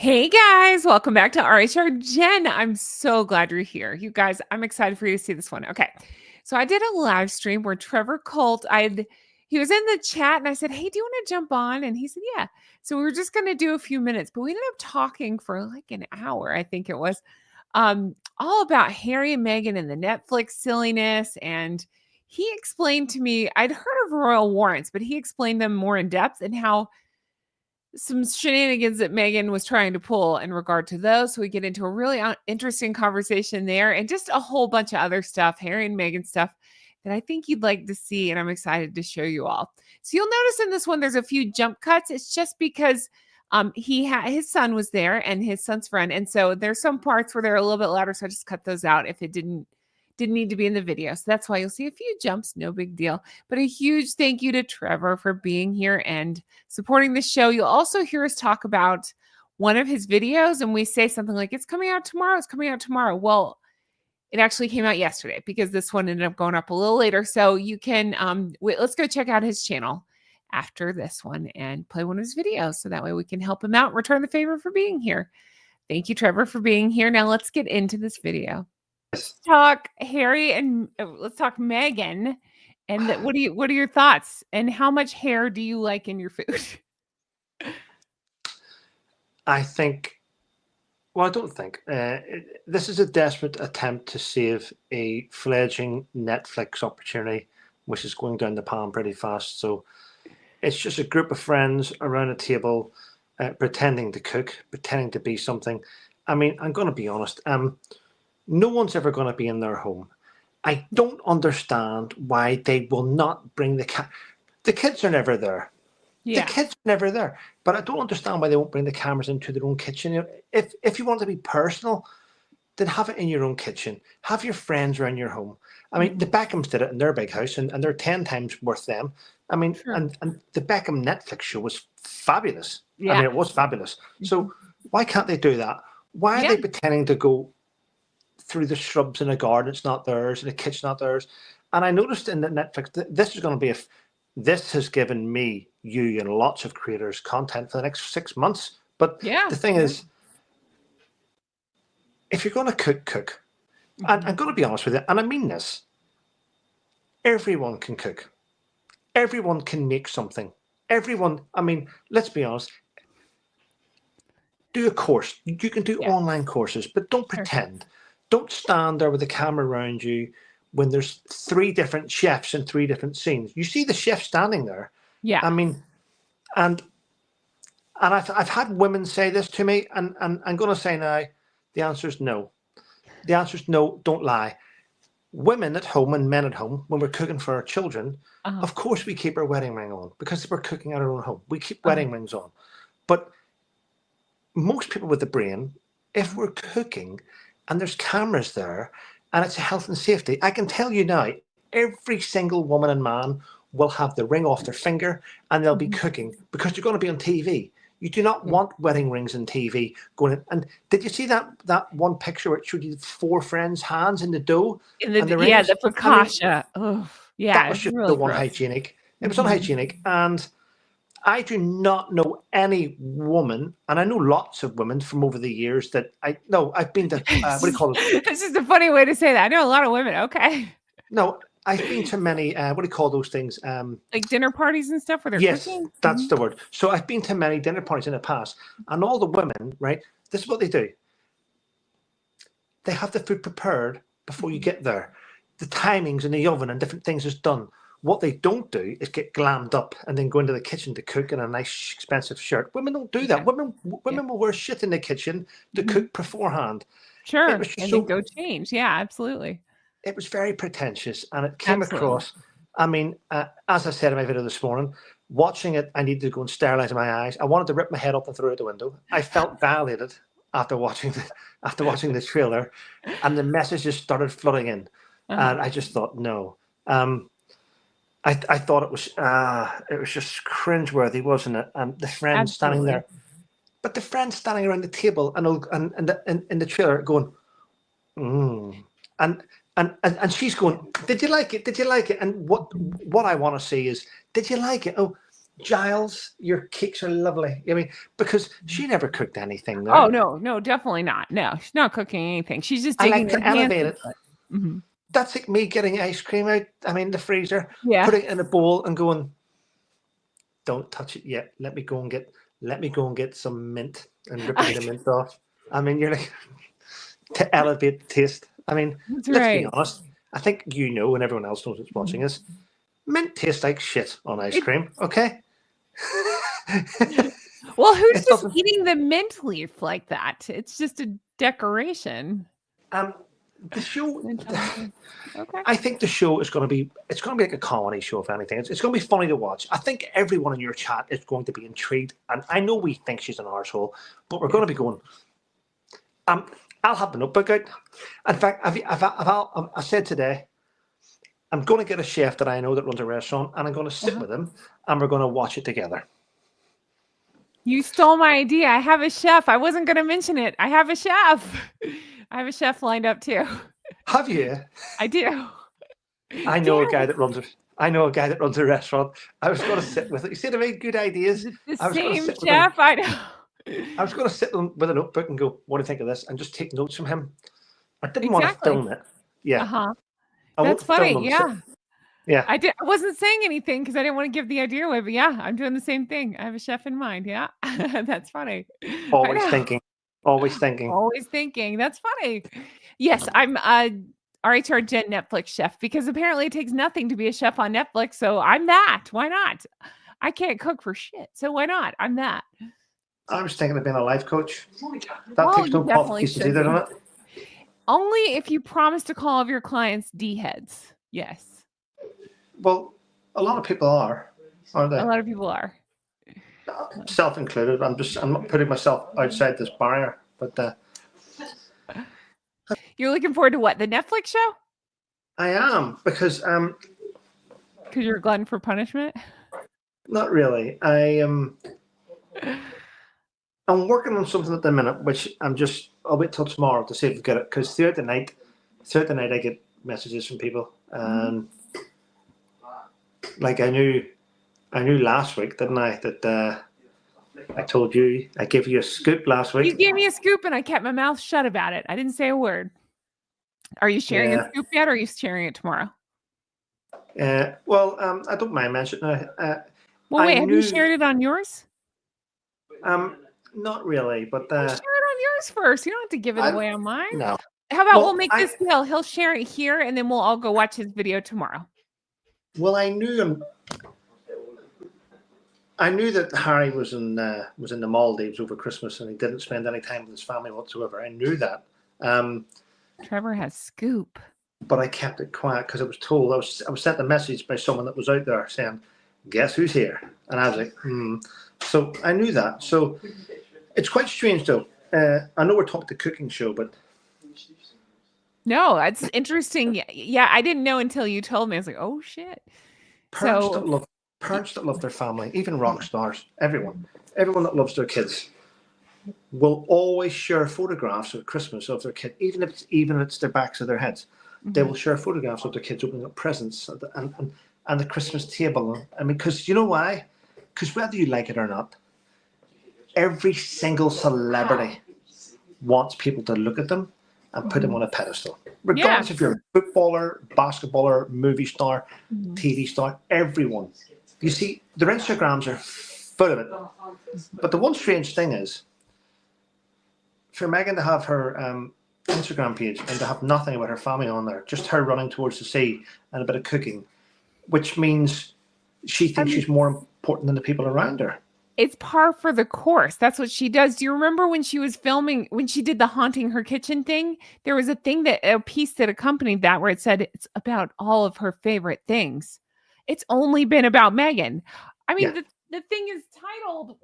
Hey guys, welcome back to rhrjen. I'm so glad you're here. You guys, I'm excited for you to see this one. Okay. So I did a live stream where Trevor Coult, he was in the chat and I said, "Hey, do you want to jump on?" And he said, "Yeah." So we were just going to do a few minutes, but we ended up talking for like an hour, I think it was, all about Harry and Meghan and the Netflix silliness. And he explained to me, I'd heard of royal warrants, but he explained them more in depth and how some shenanigans that Meghan was trying to pull in regard to those. So we get into a really interesting conversation there and just a whole bunch of other stuff, Harry and Meghan stuff that I think you'd like to see. And I'm excited to show you all. So you'll notice in this one, there's a few jump cuts. It's just because his son was there and his son's friend. And so there's some parts where they're a little bit louder. So I just cut those out if it didn't need to be in the video. So that's why you'll see a few jumps, no big deal. But a huge thank you to Trevor for being here and supporting the show. You'll also hear us talk about one of his videos and we say something like, it's coming out tomorrow. It's coming out tomorrow. Well, it actually came out yesterday because this one ended up going up a little later. So you can, let's go check out his channel after this one and play one of his videos. So that way we can help him out, return the favor for being here. Thank you, Trevor, for being here. Now let's get into this video. Let's talk Harry and let's talk Meghan. And what are your thoughts? And how much hair do you like in your food? I think, well, I don't think. This is a desperate attempt to save a fledgling Netflix opportunity, which is going down the pan pretty fast. So it's just a group of friends around a table pretending to cook, pretending to be something. I mean, I'm going to be honest. No one's ever going to be in their home. I don't understand why they will not bring the kids are never there. Yeah. The kids are never there. But I don't understand why they won't bring the cameras into their own kitchen. You know, if you want to be personal, then have it in your own kitchen. Have your friends around your home. I mean, the Beckhams did it in their big house, and they're 10 times worth them. I mean, sure. and the Beckham Netflix show was fabulous. Yeah. I mean, it was fabulous. So why can't they do that? Why are they pretending to go through the shrubs in a garden? It's not theirs, in a kitchen, not theirs. And I noticed in the Netflix, this is going to be this has given me, you, and lots of creators content for the next 6 months. But the thing is, if you're going to cook. And I'm going to be honest with you, and I mean this, everyone can cook. Everyone can make something. Everyone, I mean, let's be honest, do a course. You can do online courses, but don't pretend. Don't stand there with the camera around you when there's 3 different chefs in 3 different scenes. You see the chef standing there. Yeah. I mean, and I've had women say this to me, and I'm going to say now, the answer is no. The answer is no, don't lie. Women at home and men at home, when we're cooking for our children, of course we keep our wedding ring on because we're cooking at our own home. We keep wedding rings on. But most people with the brain, if we're cooking and there's cameras there and it's a health and safety, I can tell you now, every single woman and man will have the ring off their finger and they'll be cooking because you're going to be on TV. You do not want wedding rings and TV going in. And did you see that one picture where it showed you 4 friends' hands in the dough? The focaccia. I mean, that was just really so unhygienic. It was unhygienic. And I do not know any woman, and I know lots of women from over the years that I've been to, what do you call it? This is a funny way to say that. I know a lot of women. Okay. No, I've been to many, what do you call those things? Like dinner parties and stuff where they're cooking? That's the word. So I've been to many dinner parties in the past, and all the women, right, this is what they do. They have the food prepared before you get there. The timings in the oven and different things is done. What they don't do is get glammed up and then go into the kitchen to cook in a nice, expensive shirt. Women don't do that. Women will wear shit in the kitchen to cook beforehand. Sure, and then go change. Yeah, absolutely. It was very pretentious, and it came across. I mean, as I said in my video this morning, watching it, I needed to go and sterilize my eyes. I wanted to rip my head up and throw it out the window. I felt violated after watching the trailer, and the messages started flooding in, and I just thought, no. I thought it was just cringeworthy, wasn't it? And the friends standing there, but the friends standing around the table and in the trailer going, and she's going, did you like it? Did you like it? And what I want to see is, did you like it? Oh, Giles, your cakes are lovely. I mean, because she never cooked anything there. Oh, no, definitely not. No, she's not cooking anything. She's just I digging like her to hands elevate into it. it. Mhm. That's like me getting ice cream out, the freezer, Yeah. putting it in a bowl and going, don't touch it yet. Let me go and get some mint and ripping the mint off. I mean, you're like to elevate the taste. I mean, That's let's be right. honest. I think you know, and everyone else knows that's watching us. Mint tastes like shit on ice cream. Okay. Well, who's It just doesn't. eating the mint leaf like that? It's just a decoration. The show. Okay. I think the show is going to be. It's going to be like a comedy show, if anything. It's going to be funny to watch. I think everyone in your chat is going to be intrigued, and I know we think she's an arsehole, but we're going to be going. I'll have the notebook out. In fact, I said today, I'm going to get a chef that I know that runs a restaurant, and I'm going to sit with him, and we're going to watch it together. You stole my idea. I have a chef. I wasn't going to mention it. I have a chef. I have a chef lined up too. Have you? I do. I know a guy that runs a restaurant. I was going to sit with it. You see, to me, good ideas. The I was going to same sit with him. chef. I know. I was going to sit with a notebook and go, "What do you think of this?" and just take notes from him. I didn't want to film it. Yeah. Uh-huh. I That's won't film funny. him. Yeah. Yeah. I wasn't saying anything because I didn't want to give the idea away, but yeah, I'm doing the same thing. I have a chef in mind. Yeah. That's funny. Always thinking. Always thinking. That's funny. Yes, I'm rhrjen Netflix chef because apparently it takes nothing to be a chef on Netflix. So I'm that. Why not? I can't cook for shit. So why not? I'm that. I was thinking of being a life coach. That takes no qualifications either, doesn't it? Only if you promise to call all of your clients D heads. Yes. Well, a lot of people are, aren't they? A lot of people are. Self included. I'm not putting myself outside this barrier, but you're looking forward to what? The Netflix show? I am because you're a glutton for punishment. Not really. I'm working on something at the minute, which I'll wait till tomorrow to see if we get it. Because throughout the night, I get messages from people, and like I knew last week, didn't I? That I told you, I gave you a scoop last week. You gave me a scoop, and I kept my mouth shut about it. I didn't say a word. Are you sharing a scoop yet, or are you sharing it tomorrow? Well, I don't mind mentioning it. Well, wait, have you shared it on yours? Not really, but share it on yours first. You don't have to give it away on mine. No. How about we'll make this deal? He'll share it here, and then we'll all go watch his video tomorrow. Well, I knew that Harry was in the Maldives over Christmas, and he didn't spend any time with his family whatsoever. I knew that. Trevor has scoop. But I kept it quiet because I was told I was sent a message by someone that was out there saying, "Guess who's here?" And I was like, So I knew that. So it's quite strange, though. I know we're talking the cooking show, but no, that's interesting. Yeah, I didn't know until you told me. I was like, "Oh shit!" Parents that love their family, even rock stars, everyone that loves their kids, will always share photographs at Christmas of their kid, even if it's their backs of their heads. They will share photographs of their kids opening up presents and the Christmas table. I mean, because you know why? Because whether you like it or not, every single celebrity wants people to look at them and put them on a pedestal. Regardless if you're a footballer, basketballer, movie star, TV star, everyone. You see, their Instagrams are full of it. But the one strange thing is, for Meghan to have her Instagram page and to have nothing about her family on there, just her running towards the sea and a bit of cooking, which means she thinks she's more important than the people around her. It's par for the course. That's what she does. Do you remember when she was filming, when she did the haunting her kitchen thing? There was a piece that accompanied that where it said it's about all of her favorite things. It's only been about Meghan. I mean, the thing is titled...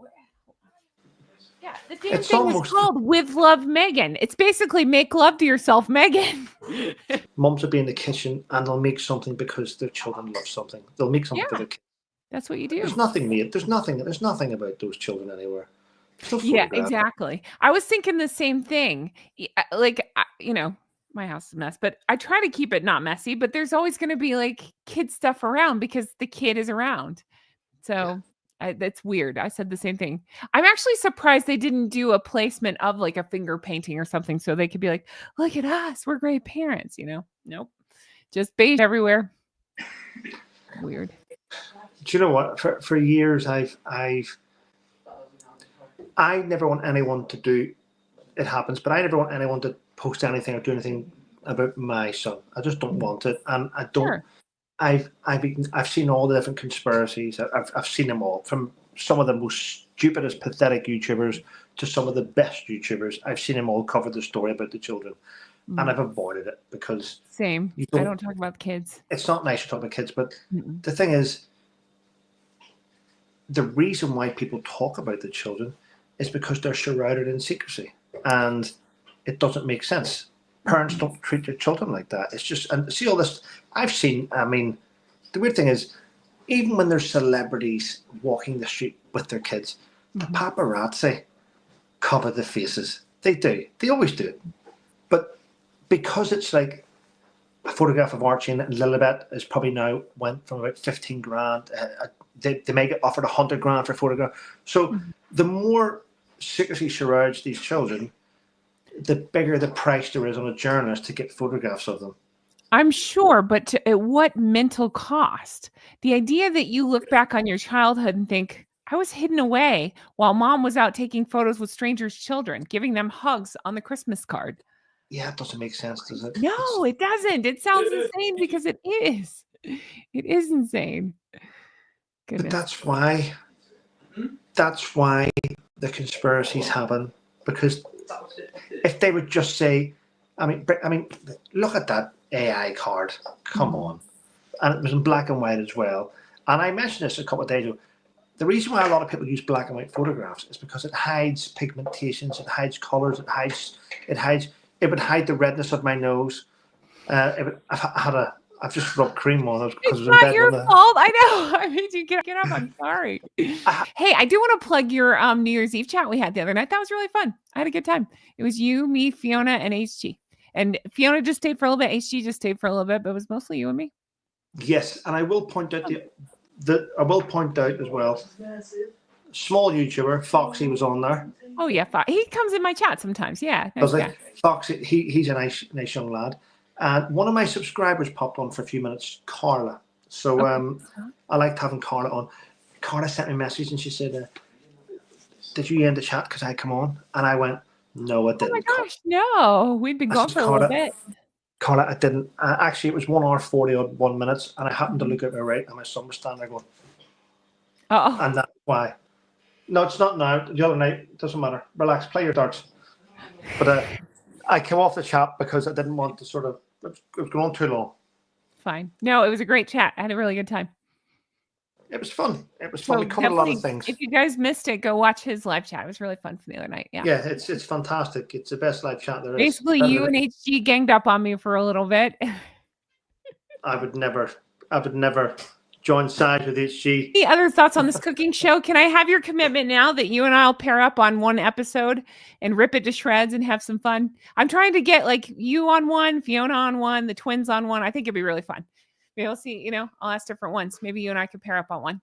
Yeah, the damn thing is called With Love, Meghan. It's basically make love to yourself, Meghan. Mums will be in the kitchen and they'll make something because their children love something. They'll make something for their kids. That's what you do. There's nothing about those children anywhere. Yeah, exactly. I was thinking the same thing. Like, my house is a mess, but I try to keep it not messy, but there's always going to be like kid stuff around because the kid is around. So That's weird. I said the same thing. I'm actually surprised they didn't do a placement of like a finger painting or something so they could be like, look at us, we're great parents, Nope. Just beige everywhere. Weird. Do you know what? For years, I never want anyone to do. It happens, but I never want anyone to post anything or do anything about my son. I just don't want it, and I don't. Sure. I've seen all the different conspiracies. I've seen them all, from some of the most stupidest, pathetic YouTubers to some of the best YouTubers. I've seen them all cover the story about the children, and I've avoided it because Same. I don't talk about kids. It's not nice to talk about kids, but the thing is, the reason why people talk about the children is because they're shrouded in secrecy, and it doesn't make sense. Parents don't treat their children like that. It's just, and see all this I've seen. I mean, the weird thing is, even when there's celebrities walking the street with their kids, the paparazzi cover the faces. They do. They always do. But because it's like a photograph of Archie and Lilibet is probably now went from about 15 grand. They may get offered 100 grand for a photograph. So the more secrecy surrounds these children, the bigger the price there is on a journalist to get photographs of them. I'm sure, but at what mental cost? The idea that you look back on your childhood and think, I was hidden away while mom was out taking photos with strangers' children, giving them hugs on the Christmas card. Yeah, it doesn't make sense, does it? No, it doesn't. It sounds insane because it is. It is insane. Goodness. But that's why the conspiracies happen, because if they would just say, I mean, look at that AI card. Come on. And it was in black and white as well. And I mentioned this a couple of days ago. The reason why a lot of people use black and white photographs is because it hides pigmentations, it hides colors, it would hide the redness of my nose. I've just rubbed cream on it because it was not your fault. I know. I made you get up. I'm sorry. Hey, I do want to plug your New Year's Eve chat we had the other night. That was really fun. I had a good time. It was you, me, Fiona, and HG. And Fiona just stayed for a little bit. HG just stayed for a little bit, but it was mostly you and me. Yes, and I will point out as well. Small YouTuber Foxy was on there. Oh yeah, he comes in my chat sometimes. Yeah, Foxy, he's a nice young lad. And one of my subscribers popped on for a few minutes, Carla. So I liked having Carla on. Carla sent me a message and she said, did you end the chat because I come on? And I went, no, I didn't. Oh my gosh, no. We'd been gone for a little bit. Carla, I didn't. Actually, it was 1 hour, 40-odd minutes. And I happened to look at my right and my son was standing there going, oh. And that's why. No, it's not now. The other night, it doesn't matter. Relax, play your darts. But I came off the chat because I didn't want to it was going on too long. Fine. No, it was a great chat. I had a really good time. It was fun. We covered a lot of things. If you guys missed it, go watch his live chat. It was really fun for the other night. Yeah. Yeah, it's fantastic. It's the best live chat there is. Basically, you and HG ganged up on me for a little bit. I would never join sides with HG. Any other thoughts on this cooking show? Can I have your commitment now that you and I'll pair up on one episode and rip it to shreds and have some fun? I'm trying to get like you on one, Fiona on one, the twins on one. I think it'd be really fun. Maybe we'll see, I'll ask different ones. Maybe you and I could pair up on one.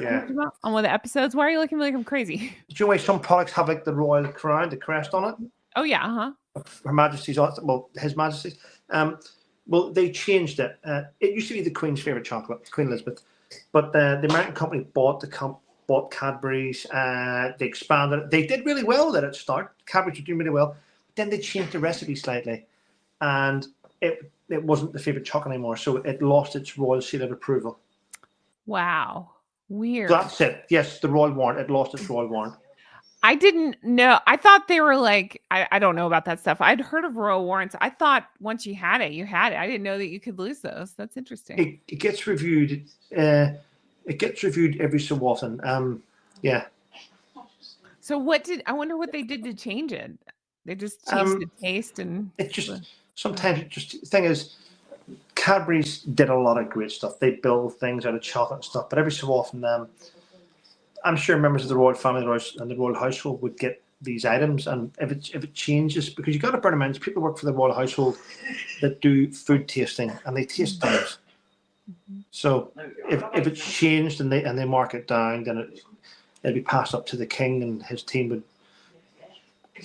Yeah. On one of the episodes. Why are you looking like I'm crazy? Do you know why some products have like the royal crown, the crest on it? Oh yeah, Her Majesty's on it. Well, His Majesty's. Well, they changed it. It used to be the Queen's favorite chocolate, Queen Elizabeth, but the American company bought Cadbury's. They expanded it. They did really well at its start. Cadbury's were doing really well. Then they changed the recipe slightly, and it wasn't the favorite chocolate anymore. So it lost its royal seal of approval. Wow, weird. So that's it. Yes, the royal warrant. It lost its royal warrant. I didn't know. I thought they were like, I don't know about that stuff. I'd heard of royal warrants. I thought once you had it, you had it. I didn't know that you could lose those. That's interesting. It gets reviewed. It gets reviewed every so often. Yeah. So I wonder what they did to change it. They just changed the taste and it just sometimes the thing is, Cadbury's did a lot of great stuff. They build things out of chocolate and stuff, but every so often, I'm sure members of the royal family and the royal household would get these items, and if it changes, because you got to bear in mind, people work for the royal household that do food tasting, and they taste things. Mhm. So if it's changed and they mark it down, then it'd be passed up to the king, and his team would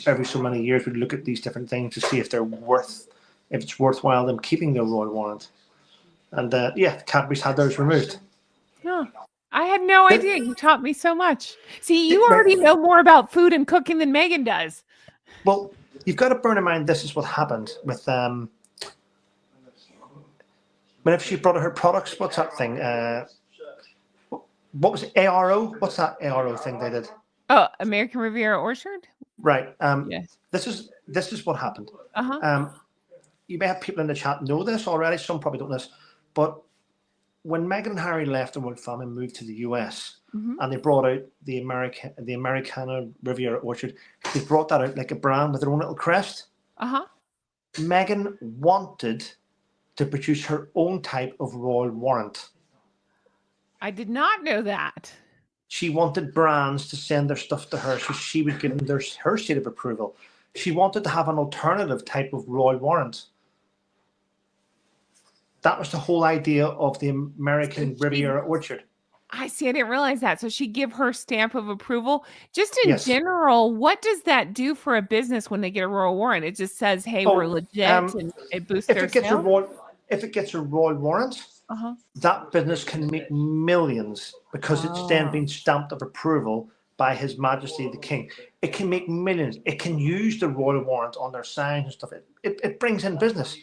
every so many years would look at these different things to see if it's worthwhile them keeping their royal warrant. And yeah, Cadbury's had theirs removed. Huh. I had no Did, idea. You taught me so much. See, you did, already right, know more about food and cooking than Meghan does. well, you've got to bear in mind this is what happened with whenever she brought out her products. What's that thing? What was it? ARO? What's that ARO thing they did? Oh, American Riviera Orchard? Right. Yes. This is what happened. Uh-huh. You may have people in the chat know this already. Some probably don't know this, but when Meghan and Harry left the royal family and moved to the US, Mm-hmm. and they brought out the Americana Riviera Orchard, they brought that out like a brand with their own little crest. Uh-huh. Meghan wanted to produce her own type of royal warrant. I did not know that. She wanted brands to send their stuff to her, so she would give them her seal of approval. She wanted to have an alternative type of royal warrant. That was the whole idea of the American Riviera Orchard. I see. I didn't realize that. So she give her stamp of approval. Just in Yes. general, what does that do for a business when they get a royal warrant? It just says, "Hey, we're legit," and it boosts their sales. If it gets a royal warrant, Uh-huh. that business can make millions because it's then been stamped of approval by His Majesty the King. It can make millions. It can use the royal warrant on their signs and stuff. It brings in business.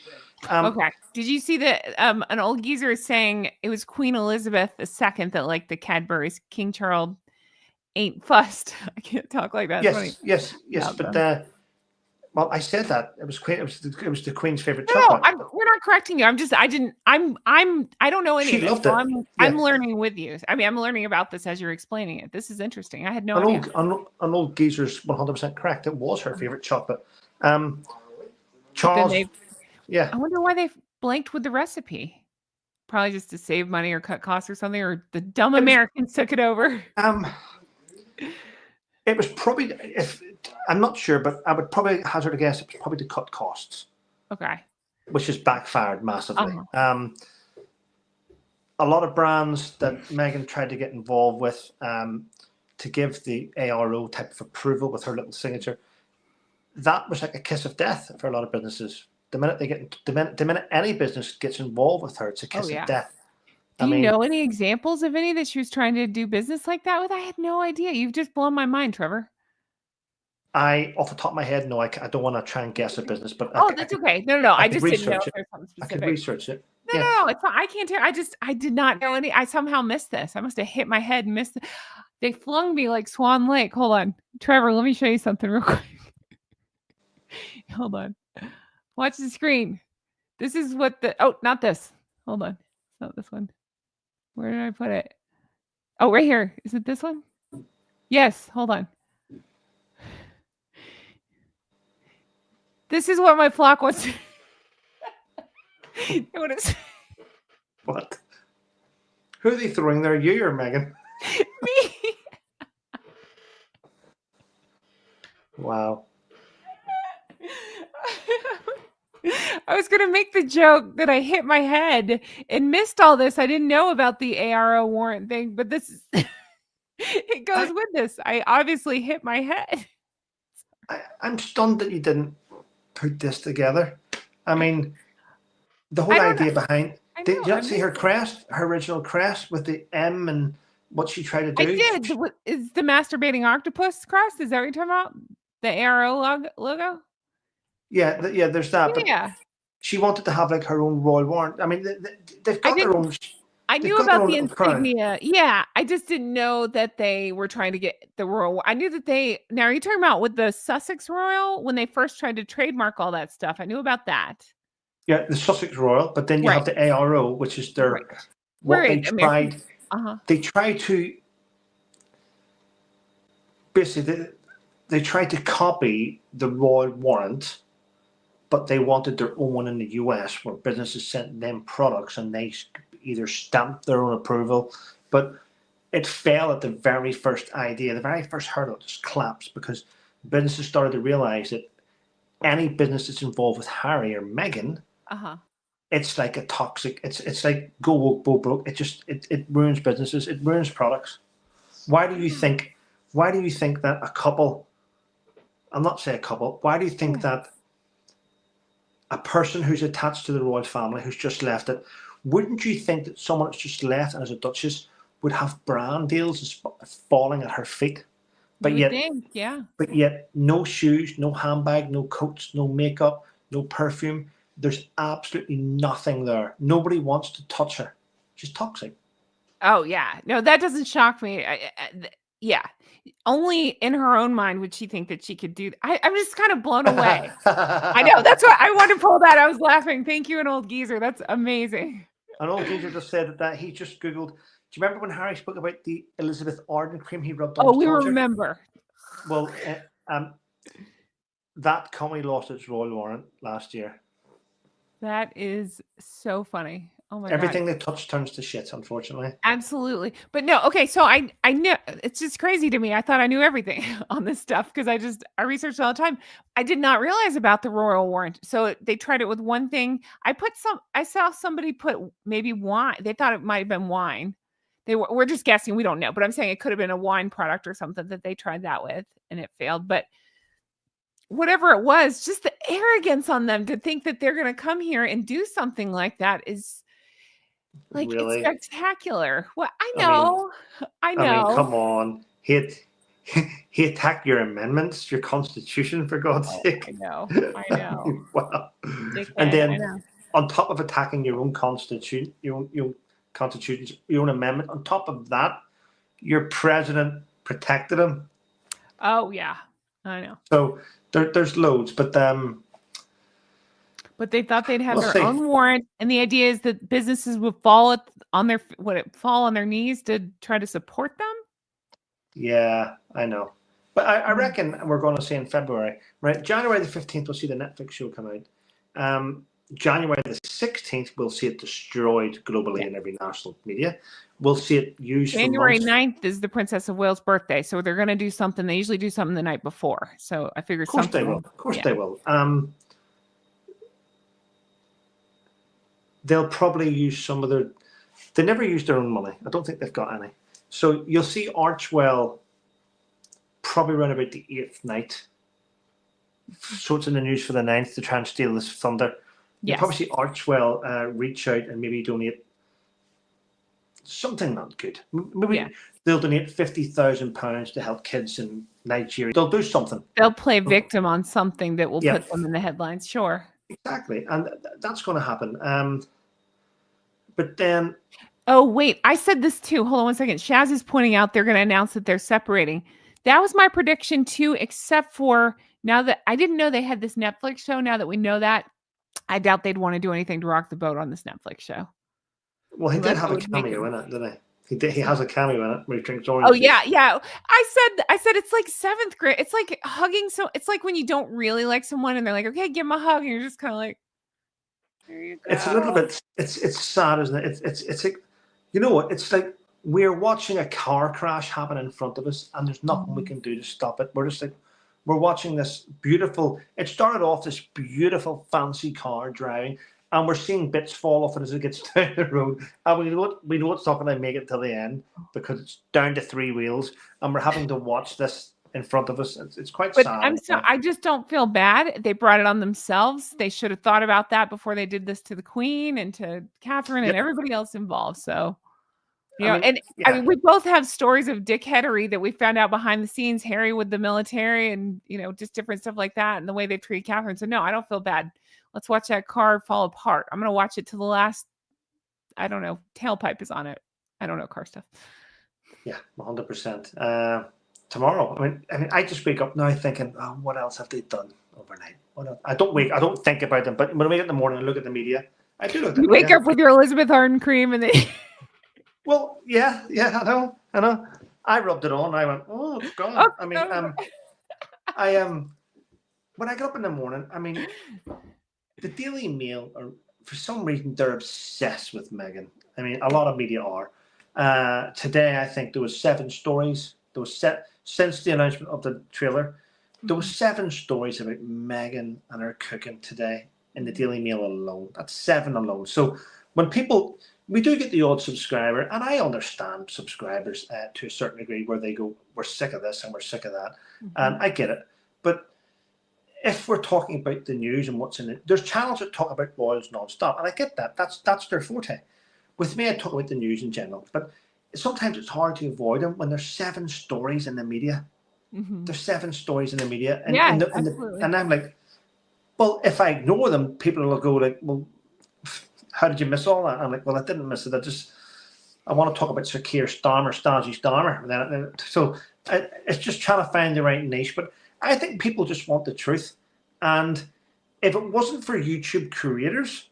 Okay. Did you see that an old geezer is saying it was Queen Elizabeth II that like the Cadbury's? King Charles ain't fussed. I can't talk like that. Yes. Yeah, But well, I said that it was Queen. It was the Queen's favorite no, chocolate. we're not correcting you. I don't know any She of it. loved So it. I'm learning with you. I mean, I'm learning about this as you're explaining it. This is interesting. I had no idea. An old geezer's 100% correct. It was her favorite chocolate. But Charles, then yeah. I wonder why they blanked with the recipe. Probably just to save money or cut costs or something, or the dumb Americans took it over. It was probably, I'm not sure, but I would probably hazard a guess it was probably to cut costs. Okay. Which has backfired massively. A lot of brands that Meghan tried to get involved with to give the ARO type of approval with her little signature, that was like a kiss of death for a lot of businesses. The minute any business gets involved with her, it's a kiss of death. Do you know any examples of any that she was trying to do business like that with? I had no idea. You've just blown my mind, Trevor. Off the top of my head, no, I don't want to try and guess a business, but that's okay. No. I just didn't know if there's something specific. I could research it. No, it's not. I can't tell. I did not know any. I somehow missed this. I must have hit my head and missed it. They flung me like Swan Lake. Hold on, Trevor. Let me show you something real quick. Hold on. Watch the screen. This is what not this. Hold on. It's not this one. Where did I put it? Oh, right here. Is it this one? Yes. Hold on. This is what my flock wants. What? Who are they throwing there? You or Meghan? Me. Wow. I was going to make the joke that I hit my head and missed all this. I didn't know about the ARO warrant thing, but this is, it goes with this. I obviously hit my head. I'm stunned that you didn't put this together. I mean, the whole idea behind... Did you not see her crest, her original crest with the M and what she tried to do? I did. Is the masturbating octopus crest? Is that what you're talking about? The ARO logo? Yeah, there's that. But yeah. She wanted to have like her own royal warrant. I mean, they've got their own... I knew about the insignia. Yeah, I just didn't know that they were trying to get the royal. I knew that now are you talking about with the Sussex Royal when they first tried to trademark all that stuff? I knew about that. Yeah, the Sussex Royal, but then you have the ARO, which is their what they tried. They tried to basically they tried to copy the royal warrant, but they wanted their own one in the US, where businesses sent them products and they either stamped their own approval, but it fell at the very first idea, the very first hurdle just collapsed because businesses started to realize that any business that's involved with Harry or Meghan it's like a toxic. It's like go woke, go broke. It ruins businesses. It ruins products. Why do you think? Why do you think that a couple? I'm not saying a couple. Why do you think that a person who's attached to the royal family, who's just left it, wouldn't you think that someone that's just left and as a duchess would have brand deals falling at her feet? You would think, yeah. But yet, no shoes, no handbag, no coats, no makeup, no perfume. There's absolutely nothing there. Nobody wants to touch her. She's toxic. Oh yeah, no, that doesn't shock me. Yeah, only in her own mind would she think that she could do. I'm just kind of blown away. I know, that's why I wanted to pull that. I was laughing. Thank you, an old geezer. That's amazing. An old geezer just said that he just Googled. Do you remember when Harry spoke about the Elizabeth Arden cream he rubbed on his we tonsure? remember. Well, that company lost its royal warrant last year. That is so funny. Oh my Everything God. they touch turns to shit, unfortunately. Absolutely. But no, okay, so I know it's just crazy to me. I thought I knew everything on this stuff because I researched all the time. I did not realize about the royal warrant. So they tried it with one thing. I saw somebody put maybe wine. They thought it might have been wine. We're just guessing. We don't know. But I'm saying it could have been a wine product or something that they tried that with and it failed. But whatever it was, just the arrogance on them to think that they're going to come here and do something like that is like, Really? it's spectacular. Well, I know. I mean, come on. He attacked your amendments, your constitution, for God's sake. I know. Wow. Dickhead, And then on top of attacking your own constitution, your own amendment, on top of that, your president protected him. Oh yeah, I know. So there's loads, but they thought they'd have their own warrant, and the idea is that businesses would fall on their knees to try to support them. Yeah, I know, but I reckon we're going to see in February, right? January the 15th, we'll see the Netflix show come out. January the 16th, we'll see it destroyed globally in every national media. We'll see it used. January 9th is the Princess of Wales' birthday, so they're going to do something. They usually do something the night before, so I figure something. Of course they will. They'll probably use some of their. They never use their own money. I don't think they've got any. So you'll see Archwell probably around about the 8th night. So it's in the news for the 9th to try and steal this thunder. You'll probably see Archwell reach out and maybe donate something not good. Maybe they'll donate £50,000 to help kids in Nigeria. They'll do something. They'll play victim on something that will put them in the headlines. Sure. Exactly. And that's going to happen. But then... Oh, wait. I said this too. Hold on one second. Shaz is pointing out they're going to announce that they're separating. That was my prediction too, except for now that I didn't know they had this Netflix show. Now that we know that, I doubt they'd want to do anything to rock the boat on this Netflix show. Well, he did have a cameo in it, didn't he? He has a cameo in it where he drinks orange juice. Yeah. I said it's like 7th grade. It's like hugging. So it's like when you don't really like someone and they're like, okay, give him a hug, and you're just kind of like, there you go. It's a little bit. It's sad, isn't it? It's like, you know what? It's like we're watching a car crash happen in front of us, and there's nothing we can do to stop it. We're just like, we're watching this beautiful. It started off this beautiful fancy car driving. And we're seeing bits fall off it as it gets down the road. And we know it's not going to make it till the end because it's down to 3 wheels. And we're having to watch this in front of us. It's quite sad. I just don't feel bad. They brought it on themselves. They should have thought about that before they did this to the Queen and to Catherine and everybody else involved. So, I mean, we both have stories of dickheadery that we found out behind the scenes. Harry with the military and, just different stuff like that and the way they treat Catherine. So, no, I don't feel bad. Let's watch that car fall apart. I'm going to watch it to the last, I don't know, tailpipe is on it. I don't know car stuff. Yeah, 100%. Tomorrow, I mean, I just wake up now thinking, oh, what else have they done overnight? What else? I don't think about them, but when I wake up in the morning and look at the media, I do look at the media. You wake up with your Elizabeth Arden cream and then... Well, yeah, I know. I rubbed it on. I went, oh, it's gone. Oh, I mean, when I get up in the morning, I mean... The Daily Mail, for some reason, they're obsessed with Meghan. I mean, a lot of media are. Today, I think there was 7 stories. There was since the announcement of the trailer, there was 7 stories about Meghan and her cooking today in the Daily Mail alone. That's 7 alone. So when we do get the odd subscriber, and I understand subscribers to a certain degree where they go, we're sick of this and we're sick of that. And I get it. But if we're talking about the news and what's in it, there's channels that talk about royals nonstop. And I get that. That's their forte. With me, I talk about the news in general. But sometimes it's hard to avoid them when there's 7 stories in the media. There's 7 stories in the media. And, and I'm like, well, if I ignore them, people will go like, well, how did you miss all that? I'm like, well, I didn't miss it. I want to talk about Sir Keir Starmer, Stodgy Starmer. So it's just trying to find the right niche. But I think people just want the truth. And if it wasn't for YouTube creators,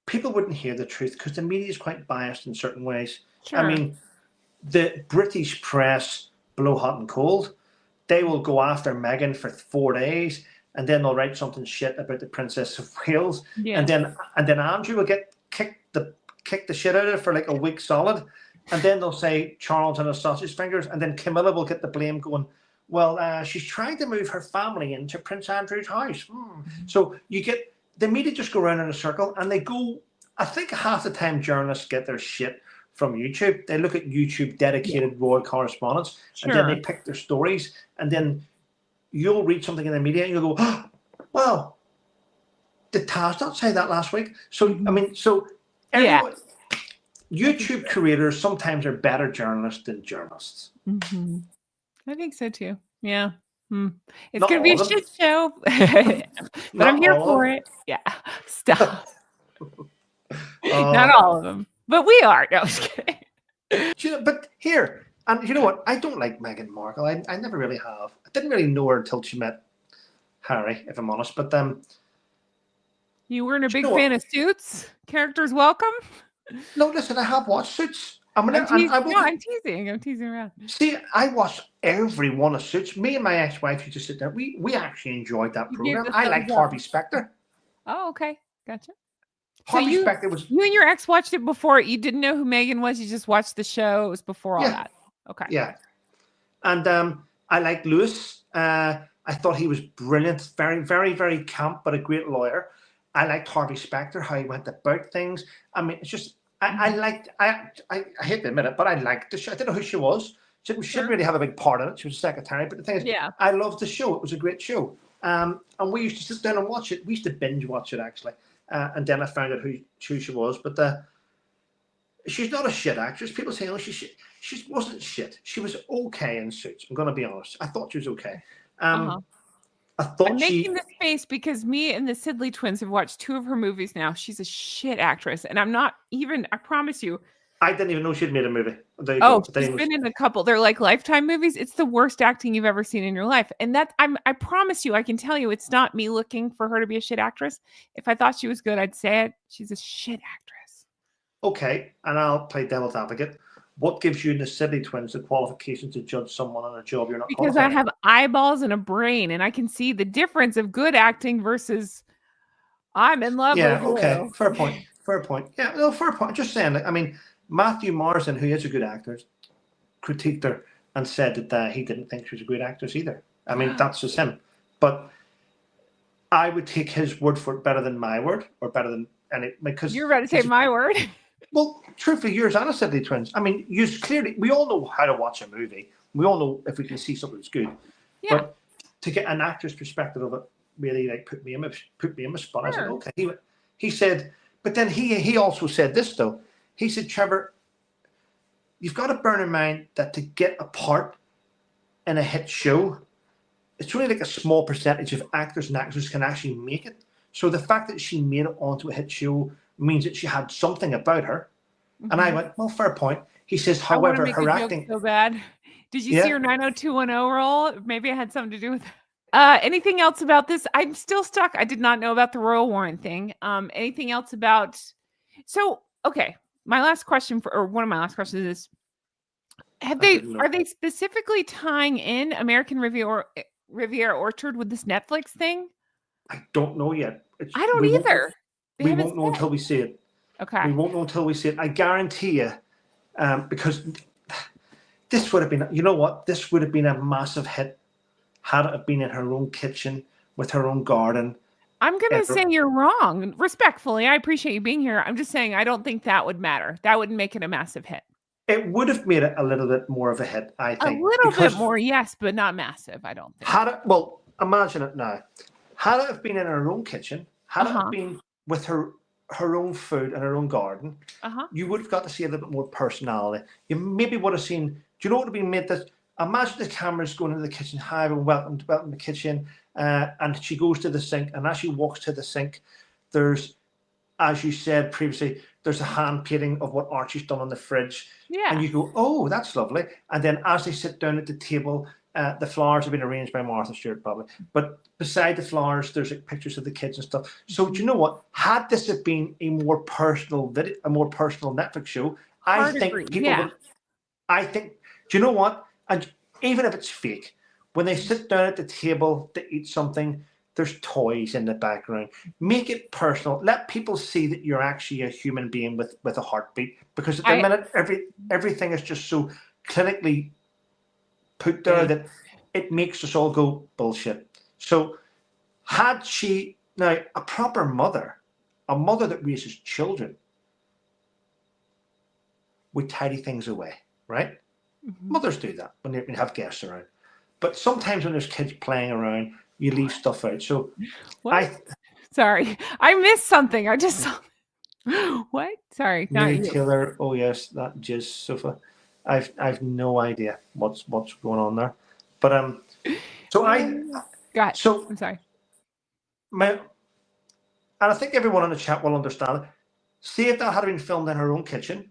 people wouldn't hear the truth because the media is quite biased in certain ways. Sure. I mean, the British press, blow hot and cold, they will go after Meghan for 4 days, and then they'll write something shit about the Princess of Wales, and then Andrew will get kick the shit out of it for like a week solid, and then they'll say Charles and his sausage fingers, and then Camilla will get the blame going, well, she's trying to move her family into Prince Andrew's house. So you get the media just go around in a circle, and they go. I think half the time journalists get their shit from YouTube. They look at YouTube dedicated royal correspondents, and then they pick their stories, and then you'll read something in the media and you'll go, oh, well, did Taz not say that last week? So, I mean, everyone, YouTube creators sometimes are better journalists than journalists. I think so too. Yeah. It's going to be a shit show, but I'm here for it. Yeah. Stop. Not all of them, but we are. No, I was kidding. But here, and you know what? I don't like Meghan Markle. I never really have. I didn't really know her until she met Harry, if I'm honest. But you weren't a big fan of Suits? Characters welcome? No, listen, I have watched Suits. I'm teasing. I'm teasing around. See, I watched every one of Suits. Me and my ex-wife used to sit there. We actually enjoyed that program. I liked Harvey Specter. Oh, okay. Gotcha. Harvey Specter was. You and your ex watched it before. You didn't know who Meghan was. You just watched the show. It was before all that. Okay. Yeah. And I liked Lewis. I thought he was brilliant. Very, very, very camp, but a great lawyer. I liked Harvey Specter, how he went about things. I mean, it's just, I hate to admit it, but I liked the show. I didn't know who she was. She didn't really have a big part in it. She was a secretary. But the thing is, I loved the show. It was a great show. And we used to sit down and watch it. We used to binge watch it, actually. And then I found out who she was. But she's not a shit actress. People say, oh, she wasn't shit. She was okay in Suits. I'm going to be honest. I thought she was okay. I thought I'm making this face because me and the Sidley twins have watched 2 of her movies now. She's a shit actress. And I'm not even, I promise you. I didn't even know she'd made a movie. She's been in a couple. They're like Lifetime movies. It's the worst acting you've ever seen in your life. And I promise you, I can tell you, it's not me looking for her to be a shit actress. If I thought she was good, I'd say it. She's a shit actress. Okay. And I'll play devil's advocate. What gives you and the Sidley twins the qualifications to judge someone on a job you're not qualified? Because I have eyeballs and a brain, and I can see the difference of good acting versus I'm in love with you. Okay. Fair point. Yeah, no, fair point. Just saying, I mean, Matthew Morrison, who is a good actor, critiqued her and said that he didn't think she was a great actress either. I mean, that's just him. But I would take his word for it better than my word, or better than any, because you're about to say my word. Well, truthfully, yours and the Sidley twins. I mean, we all know how to watch a movie. We all know if we can see something that's good. Yeah. But to get an actor's perspective of it really like put me in a spot. Sure. I said, okay. He said, but then he also said this though. He said, Trevor, you've got to bear in mind that to get a part in a hit show, it's only like a small percentage of actors and actresses can actually make it. So the fact that she made it onto a hit show means that she had something about her. And I went, well, fair point. He says, however, her acting so bad. Did you see her 90210 role? Maybe it had something to do with anything else about this? I'm still stuck. I did not know about the royal warrant thing. Anything else about okay. My last question one of my last questions is are they specifically tying in American Riviera Orchard with this Netflix thing? I don't know yet. I don't either. We won't know until we see it. Okay. We won't know until we see it. I guarantee you, because this would have been, you know what? This would have been a massive hit had it been in her own kitchen with her own garden. I'm going to say you're wrong. Respectfully, I appreciate you being here. I'm just saying I don't think that would matter. That wouldn't make it a massive hit. It would have made it a little bit more of a hit, I think. A little bit more, yes, but not massive, I don't think. Well, imagine it now. Had it have been in her own kitchen, had it have been with her own food and her own garden, you would have got to see a little bit more personality. You maybe would have seen, do you know what would have been made this? Imagine the cameras going into the kitchen, hi, and welcome to the kitchen. And she goes to the sink, and as she walks to the sink, there's, as you said previously, there's a hand painting of what Archie's done on the fridge. Yeah. And you go, oh, that's lovely. And then as they sit down at the table, the flowers have been arranged by Martha Stewart, probably. But beside the flowers, there's like pictures of the kids and stuff. So do you know what? Had this have been a more personal video, a more personal Netflix show, I think people would. I think. Do you know what? And even if it's fake, when they sit down at the table to eat something, there's toys in the background. Make it personal. Let people see that you're actually a human being with a heartbeat. Because at the minute, everything is just so clinically put there that it makes us all go bullshit. So had she, now a proper mother, a mother that raises children, would tidy things away, right? Mothers do that when they have guests around. But sometimes when there's kids playing around, you leave stuff out. So sorry, I missed something. I just saw. What? Sorry. Mary Taylor. Oh yes, that jizz sofa. I've no idea what's going on there. But so I'm sorry. And I think everyone on the chat will understand it. See if that had been filmed in her own kitchen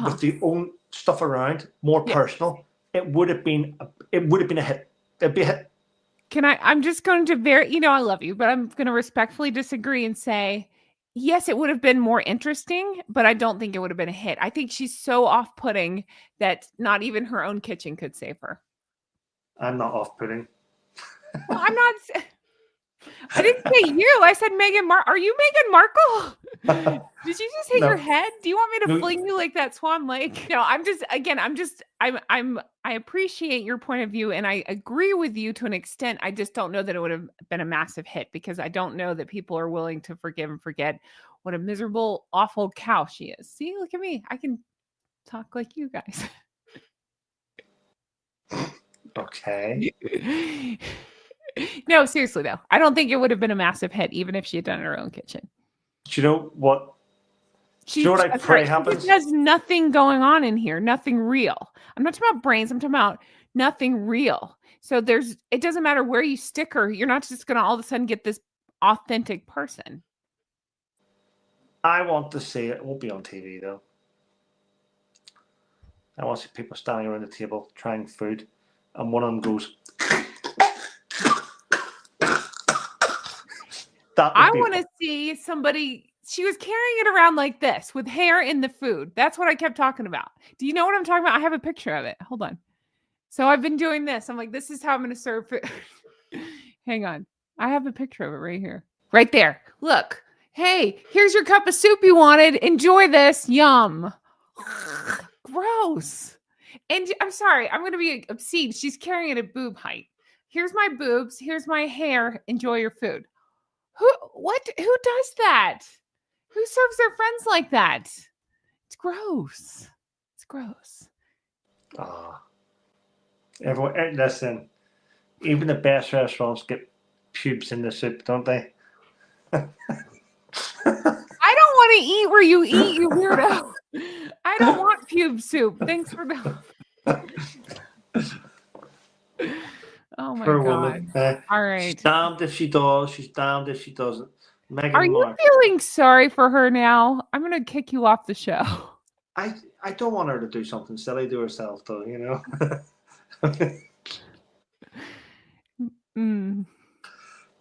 with the own stuff around, more personal, it would have been a hit. It'd be a hit. I'm just going to I love you, but I'm going to respectfully disagree and say, yes, it would have been more interesting, but I don't think it would have been a hit. I think she's so off-putting that not even her own kitchen could save her. I'm not off-putting. Well, I'm not. I didn't say you. I said Meghan Are you Meghan Markle? Did you just hit your head? Do you want me to fling you like that Swan Lake? No, I appreciate your point of view and I agree with you to an extent. I just don't know that it would have been a massive hit because I don't know that people are willing to forgive and forget what a miserable, awful cow she is. See, look at me. I can talk like you guys. Okay. No, seriously though. I don't think it would have been a massive hit even if she had done it in her own kitchen. Do you know what? Do you know what I pray happens? There's nothing going on in here. Nothing real. I'm not talking about brains. I'm talking about nothing real. So it doesn't matter where you stick her. You're not just going to all of a sudden get this authentic person. I want to see it. It won't be on TV though. I want to see people standing around the table trying food, and one of them goes. I want to see somebody. She was carrying it around like this with hair in the food. That's what I kept talking about. Do you know what I'm talking about? I have a picture of it. Hold on. So I've been doing this. I'm like, this is how I'm going to serve food. Hang on. I have a picture of it right here. Right there. Look. Hey, here's your cup of soup you wanted. Enjoy this. Yum. Gross. And I'm sorry. I'm going to be obscene. She's carrying it at boob height. Here's my boobs. Here's my hair. Enjoy your food. Who does that? Who serves their friends like that? It's gross. It's gross. Everyone, listen. Even the best restaurants get pubes in the soup, don't they? I don't want to eat where you eat, you weirdo. I don't want pube soup. Thanks for that. Oh my God. Woman. All right. She's damned if she does. She's damned if she doesn't. Meghan Are you feeling sorry for her now? I'm going to kick you off the show. I don't want her to do something silly to herself, though, you know?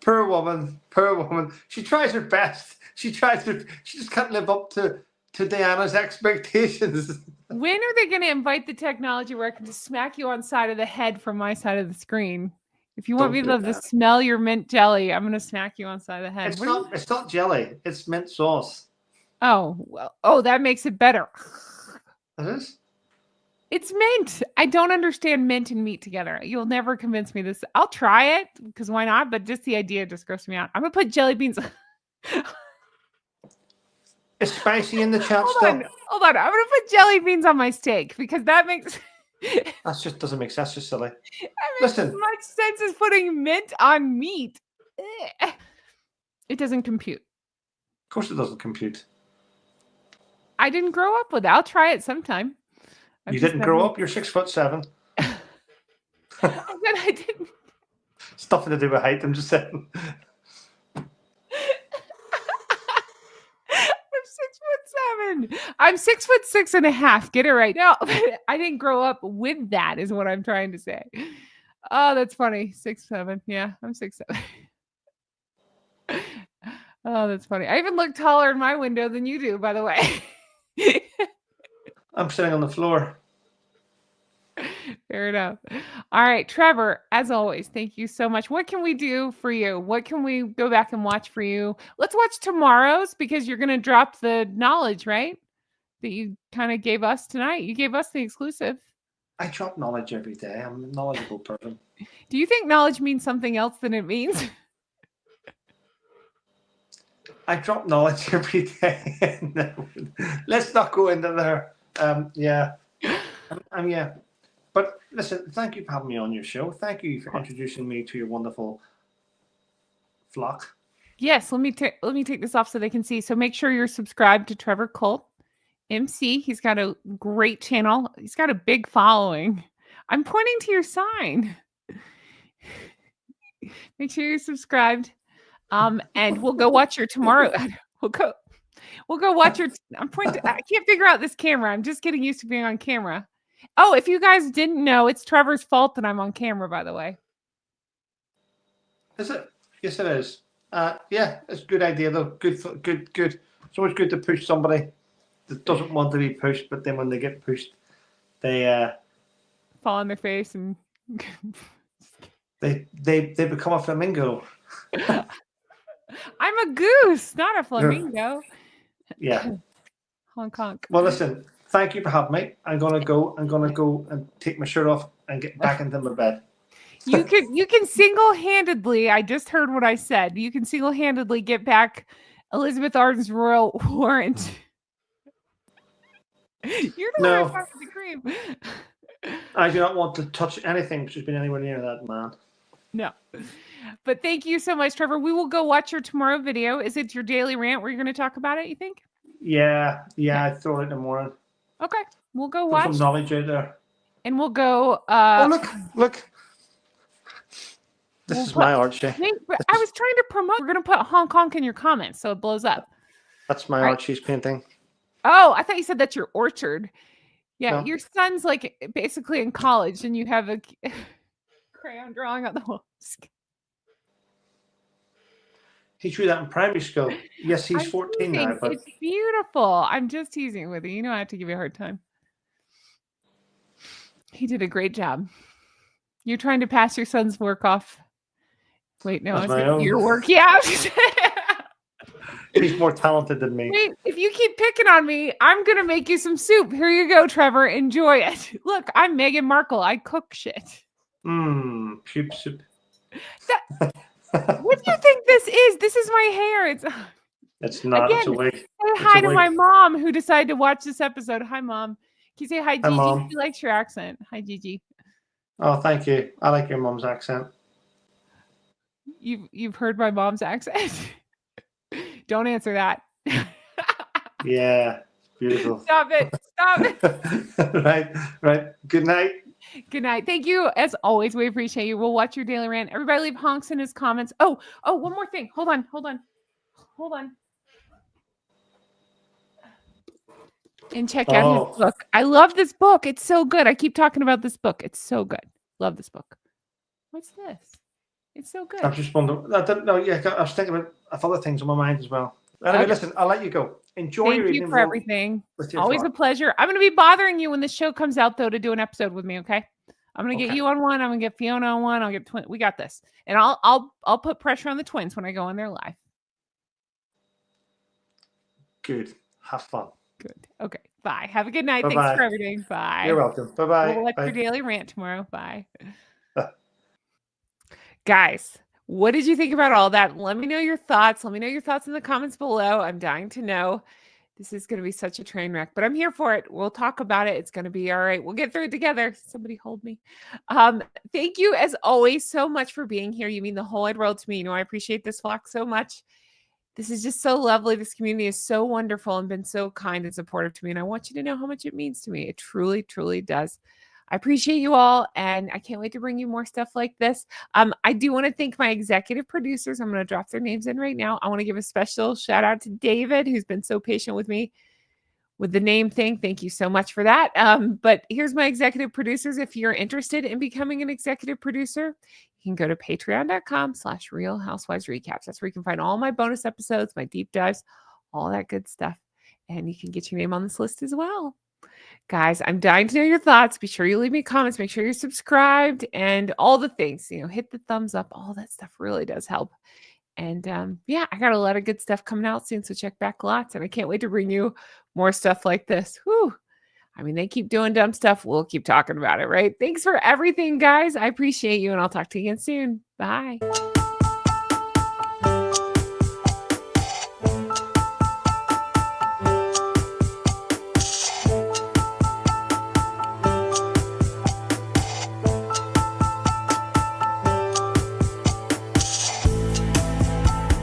Poor woman. Poor woman. She tries her best. She just can't live up to Diana's expectations. When are they going to invite the technology where I can just smack you on the side of the head from my side of the screen? If you want me to smell your mint jelly, I'm going to smack you on the side of the head. It's not jelly. It's mint sauce. Oh, well, that makes it better. It is? It's mint. I don't understand mint and meat together. You'll never convince me this. I'll try it because why not? But just the idea just grosses me out. I'm gonna put jelly beans. It's spicy in the chat Hold still. on. I'm gonna put jelly beans on my steak because that makes That just doesn't make sense. That's just silly. that makes as Listen. much sense as putting mint on meat. It doesn't compute. Of course it doesn't compute. I didn't grow up with it. I'll try it sometime. You didn't grow up? You're 6'7". I said I didn't. It's nothing to do with height, I'm just saying. I'm 6'7". I'm 6'6.5". Get it right. No, I didn't grow up with that, is what I'm trying to say. Oh, that's funny. 6'7". Yeah, I'm 6'7". Oh, that's funny. I even look taller in my window than you do, by the way. I'm sitting on the floor. Fair enough. All right, Trevor, as always, thank you so much. What can we do for you? What can we go back and watch for you? Let's watch tomorrow's because you're going to drop the knowledge, right? That you kind of gave us tonight. You gave us the exclusive. I drop knowledge every day. I'm a knowledgeable person. Do you think knowledge means something else than it means? I drop knowledge every day. No, let's not go into there. Yeah. Yeah. But listen, thank you for having me on your show. Thank you for introducing me to your wonderful flock. Yes, let me take this off so they can see. So make sure you're subscribed to Trevor Coult MC. He's got a great channel. He's got a big following. I'm pointing to your sign. Make sure you're subscribed. And we'll go watch your tomorrow. We'll go watch your. I'm pointing. I can't figure out this camera. I'm just getting used to being on camera. Oh, if you guys didn't know, it's Trevor's fault that I'm on camera, by the way. Is it? Yes, it is. Yeah, it's a good idea though. Good. It's always good to push somebody that doesn't want to be pushed, but then when they get pushed, they fall on their face and they become a flamingo. I'm a goose, not a flamingo. Yeah. Honk honk. Well, listen. Thank you for having me. I'm gonna go and take my shirt off and get back into my bed. You can single-handedly. I just heard what I said. You can single-handedly get back Elizabeth Arden's royal warrant. You're the one who talked the cream. I do not want to touch anything which has been anywhere near that man. No. But thank you so much, Trevor. We will go watch your tomorrow video. Is it your daily rant where you're going to talk about it, you think? Yeah. I throw it in the morning. Okay. We'll go watch. Some knowledge out there. And we'll go. Oh, look. This is my Archie. Wait, I was trying to promote. We're going to put Hong Kong in your comments so it blows up. That's my Archie's painting. Oh, I thought you said that's your orchard. Yeah, no. Your son's like basically in college and you have a crayon drawing on the wall. He drew that in primary school. Yes, he's 14 now. But it's beautiful. I'm just teasing with you. You know I have to give you a hard time. He did a great job. You're trying to pass your son's work off. Wait, no, it's your work. Yeah. He's more talented than me. Wait, if you keep picking on me, I'm going to make you some soup. Here you go, Trevor. Enjoy it. Look, I'm Meghan Markle. I cook shit. Puke soup. What do you think this is? This is my hair. It's not. Again, it's a wig. Say hi to my mom who decided to watch this episode. Hi, Mom. Can you say hi, Gigi? Mom. She likes your accent. Hi, Gigi. Oh, thank you. I like your mom's accent. You've heard my mom's accent? Don't answer that. Yeah, beautiful. Stop it. Right. Good night. Good night. Thank you. As always, we appreciate you. We'll watch your daily rant. Everybody leave honks in his comments. Oh, one more thing. Hold on. And check out his book. I love this book. It's so good. I keep talking about this book. It's so good. Love this book. What's this? It's so good. I'm just wondering. I was thinking about other things on my mind as well. Anyway, Listen, I'll let you go. Enjoy your evening. Thank you for everything. Always a pleasure. I'm going to be bothering you when the show comes out, though, to do an episode with me. Okay. I'm going to get you on one. I'm going to get Fiona on one. I'll get twin. We got this. And I'll put pressure on the twins when I go on their live. Good. Have fun. Good. Okay. Bye. Have a good night. Thanks for Bye-bye. everything. Bye. You're welcome. We'll Bye-bye. let your Bye. daily rant tomorrow. Bye. Guys, what did you think about all that? Let me know your thoughts. Let me know your thoughts in the comments below. I'm dying to know. This is going to be such a train wreck, but I'm here for it. We'll talk about it. It's going to be all right. We'll get through it together. Somebody hold me. Thank you, as always, so much for being here. You mean the whole wide world to me. You know, I appreciate this flock so much. This is just so lovely. This community is so wonderful and been so kind and supportive to me. And I want you to know how much it means to me. It truly, truly does. I appreciate you all, and I can't wait to bring you more stuff like this. I do want to thank my executive producers. I'm going to drop their names in right now. I want to give a special shout out to David, who's been so patient with me with the name thing. Thank you so much for that. But here's my executive producers. If you're interested in becoming an executive producer, you can go to patreon.com/Real Housewives Recaps. That's where you can find all my bonus episodes, my deep dives, all that good stuff. And you can get your name on this list as well. Guys, I'm dying to know your thoughts. Be sure you leave me comments. Make sure you're subscribed and all the things. You know, hit the thumbs up. All that stuff really does help. And yeah, I got a lot of good stuff coming out soon. So check back lots. And I can't wait to bring you more stuff like this. Whew. I mean, they keep doing dumb stuff. We'll keep talking about it, right? Thanks for everything, guys. I appreciate you. And I'll talk to you again soon. Bye.